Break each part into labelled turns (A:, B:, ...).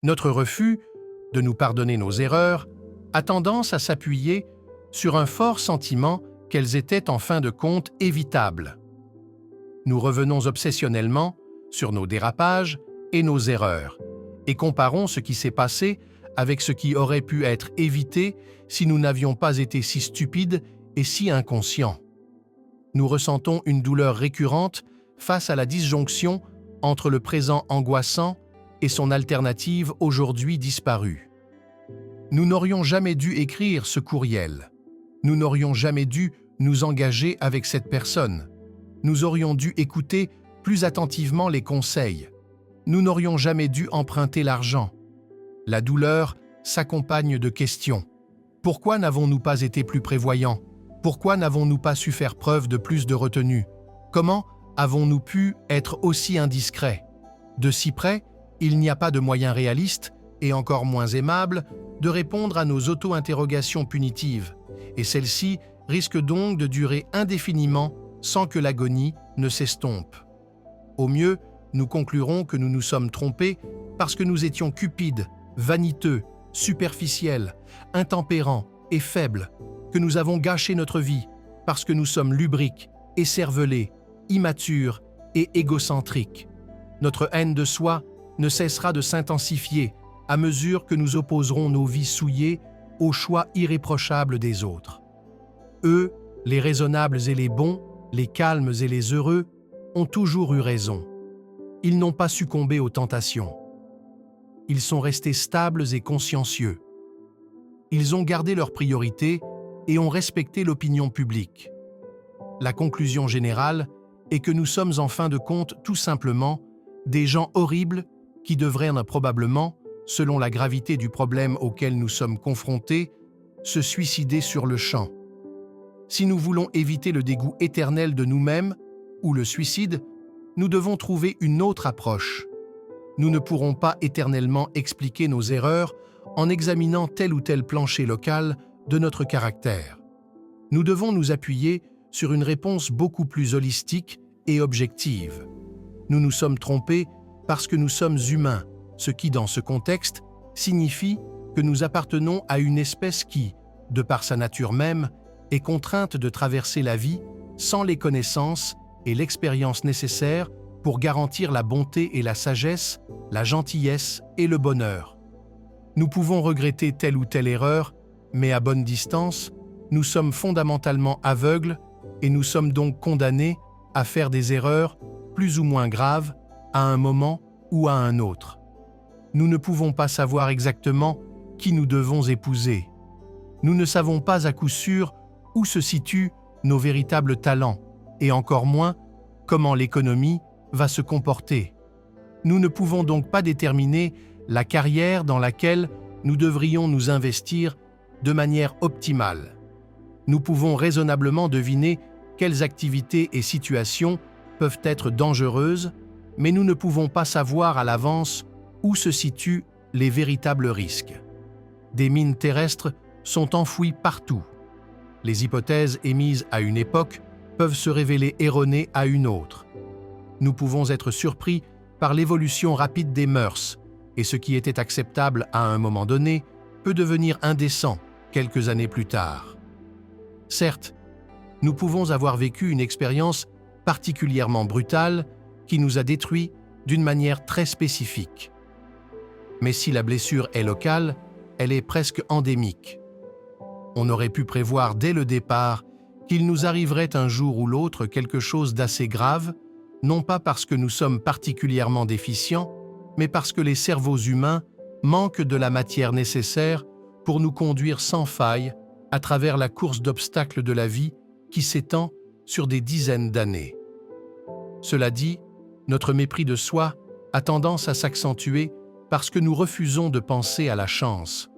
A: Notre refus de nous pardonner nos erreurs a tendance à s'appuyer sur un fort sentiment qu'elles étaient en fin de compte évitables. Nous revenons obsessionnellement sur nos dérapages et nos erreurs et comparons ce qui s'est passé avec ce qui aurait pu être évité si nous n'avions pas été si stupides et si inconscients. Nous ressentons une douleur récurrente face à la disjonction entre le présent angoissant et son alternative aujourd'hui disparue. Nous n'aurions jamais dû écrire ce courriel. Nous n'aurions jamais dû nous engager avec cette personne. Nous aurions dû écouter plus attentivement les conseils. Nous n'aurions jamais dû emprunter l'argent. La douleur s'accompagne de questions. Pourquoi n'avons-nous pas été plus prévoyants? Pourquoi n'avons-nous pas su faire preuve de plus de retenue? Comment avons-nous pu être aussi indiscrets? De si près, il n'y a pas de moyen réaliste, et encore moins aimable, de répondre à nos auto-interrogations punitives, et celles-ci risquent donc de durer indéfiniment sans que l'agonie ne s'estompe. Au mieux, nous conclurons que nous nous sommes trompés parce que nous étions cupides, vaniteux, superficiels, intempérants et faibles, que nous avons gâché notre vie parce que nous sommes lubriques, écervelés, immatures et égocentriques. Notre haine de soi ne cessera de s'intensifier à mesure que nous opposerons nos vies souillées aux choix irréprochables des autres. Eux, les raisonnables et les bons, les calmes et les heureux, ont toujours eu raison. Ils n'ont pas succombé aux tentations. Ils sont restés stables et consciencieux. Ils ont gardé leurs priorités et ont respecté l'opinion publique. La conclusion générale est que nous sommes en fin de compte tout simplement des gens horribles qui devraient probablement, selon la gravité du problème auquel nous sommes confrontés, se suicider sur le champ. Si nous voulons éviter le dégoût éternel de nous-mêmes ou le suicide, nous devons trouver une autre approche. Nous ne pourrons pas éternellement expliquer nos erreurs en examinant tel ou tel plancher local de notre caractère. Nous devons nous appuyer sur une réponse beaucoup plus holistique et objective. Nous nous sommes trompés parce que nous sommes humains, ce qui, dans ce contexte, signifie que nous appartenons à une espèce qui, de par sa nature même, est contrainte de traverser la vie sans les connaissances et l'expérience nécessaires pour garantir la bonté et la sagesse, la gentillesse et le bonheur. Nous pouvons regretter telle ou telle erreur, mais à bonne distance, nous sommes fondamentalement aveugles et nous sommes donc condamnés à faire des erreurs plus ou moins graves à un moment ou à un autre. Nous ne pouvons pas savoir exactement qui nous devons épouser. Nous ne savons pas à coup sûr où se situent nos véritables talents et encore moins comment l'économie va se comporter. Nous ne pouvons donc pas déterminer la carrière dans laquelle nous devrions nous investir de manière optimale. Nous pouvons raisonnablement deviner quelles activités et situations peuvent être dangereuses, mais nous ne pouvons pas savoir à l'avance où se situent les véritables risques. Des mines terrestres sont enfouies partout. Les hypothèses émises à une époque peuvent se révéler erronées à une autre. Nous pouvons être surpris par l'évolution rapide des mœurs, et ce qui était acceptable à un moment donné peut devenir indécent quelques années plus tard. Certes, nous pouvons avoir vécu une expérience particulièrement brutale qui nous a détruits d'une manière très spécifique. Mais si la blessure est locale, elle est presque endémique. On aurait pu prévoir dès le départ qu'il nous arriverait un jour ou l'autre quelque chose d'assez grave, non pas parce que nous sommes particulièrement déficients, mais parce que les cerveaux humains manquent de la matière nécessaire pour nous conduire sans faille à travers la course d'obstacles de la vie qui s'étend sur des dizaines d'années. Cela dit, notre mépris de soi a tendance à s'accentuer parce que nous refusons de penser à la chance.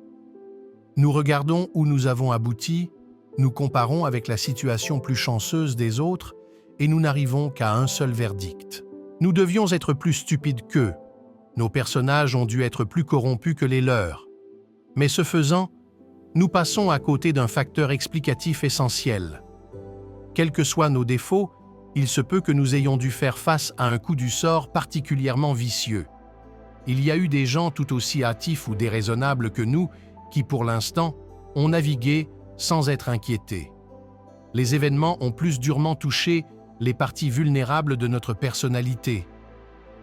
A: Nous regardons où nous avons abouti, nous comparons avec la situation plus chanceuse des autres et nous n'arrivons qu'à un seul verdict. Nous devions être plus stupides qu'eux. Nos personnages ont dû être plus corrompus que les leurs. Mais ce faisant, nous passons à côté d'un facteur explicatif essentiel. Quels que soient nos défauts, il se peut que nous ayons dû faire face à un coup du sort particulièrement vicieux. Il y a eu des gens tout aussi hâtifs ou déraisonnables que nous qui, pour l'instant, ont navigué sans être inquiétés. Les événements ont plus durement touché les parties vulnérables de notre personnalité.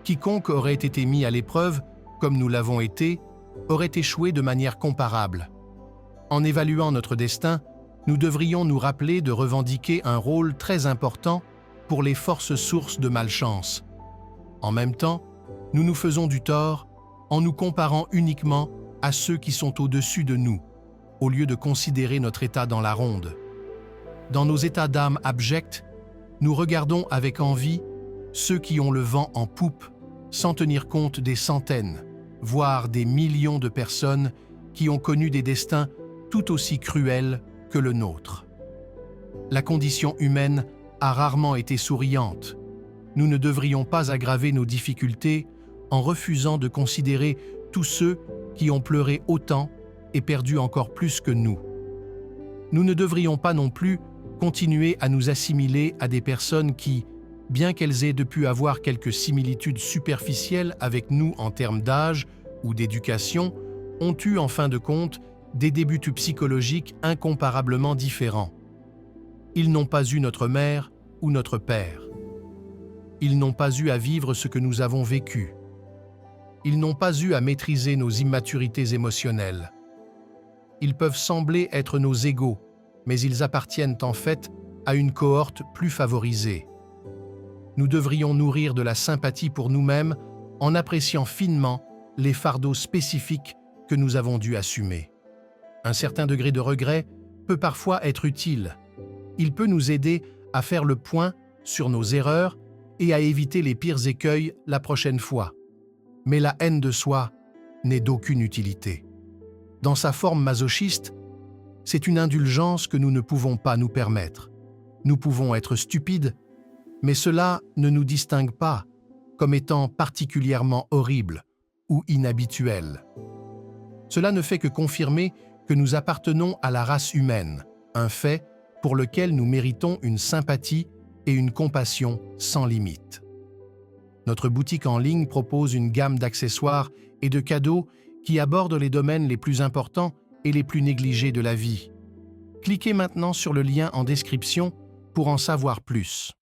A: Quiconque aurait été mis à l'épreuve, comme nous l'avons été, aurait échoué de manière comparable. En évaluant notre destin, nous devrions nous rappeler de revendiquer un rôle très important pour les forces sources de malchance. En même temps, nous nous faisons du tort en nous comparant uniquement à ceux qui sont au-dessus de nous, au lieu de considérer notre état dans la ronde. Dans nos états d'âme abjects, nous regardons avec envie ceux qui ont le vent en poupe, sans tenir compte des centaines, voire des millions de personnes qui ont connu des destins tout aussi cruels que le nôtre. La condition humaine a rarement été souriante. Nous ne devrions pas aggraver nos difficultés en refusant de considérer tous ceux qui ont pleuré autant et perdu encore plus que nous. Nous ne devrions pas non plus continuer à nous assimiler à des personnes qui, bien qu'elles aient pu avoir quelques similitudes superficielles avec nous en termes d'âge ou d'éducation, ont eu en fin de compte des débuts psychologiques incomparablement différents. Ils n'ont pas eu notre mère ou notre père. Ils n'ont pas eu à vivre ce que nous avons vécu. Ils n'ont pas eu à maîtriser nos immaturités émotionnelles. Ils peuvent sembler être nos égaux, mais ils appartiennent en fait à une cohorte plus favorisée. Nous devrions nourrir de la sympathie pour nous-mêmes en appréciant finement les fardeaux spécifiques que nous avons dû assumer. Un certain degré de regret peut parfois être utile. Il peut nous aider à faire le point sur nos erreurs et à éviter les pires écueils la prochaine fois. Mais la haine de soi n'est d'aucune utilité. Dans sa forme masochiste, c'est une indulgence que nous ne pouvons pas nous permettre. Nous pouvons être stupides, mais cela ne nous distingue pas comme étant particulièrement horribles ou inhabituels. Cela ne fait que confirmer que nous appartenons à la race humaine, un fait pour lequel nous méritons une sympathie et une compassion sans limite. Notre boutique en ligne propose une gamme d'accessoires et de cadeaux qui abordent les domaines les plus importants et les plus négligés de la vie. Cliquez maintenant sur le lien en description pour en savoir plus.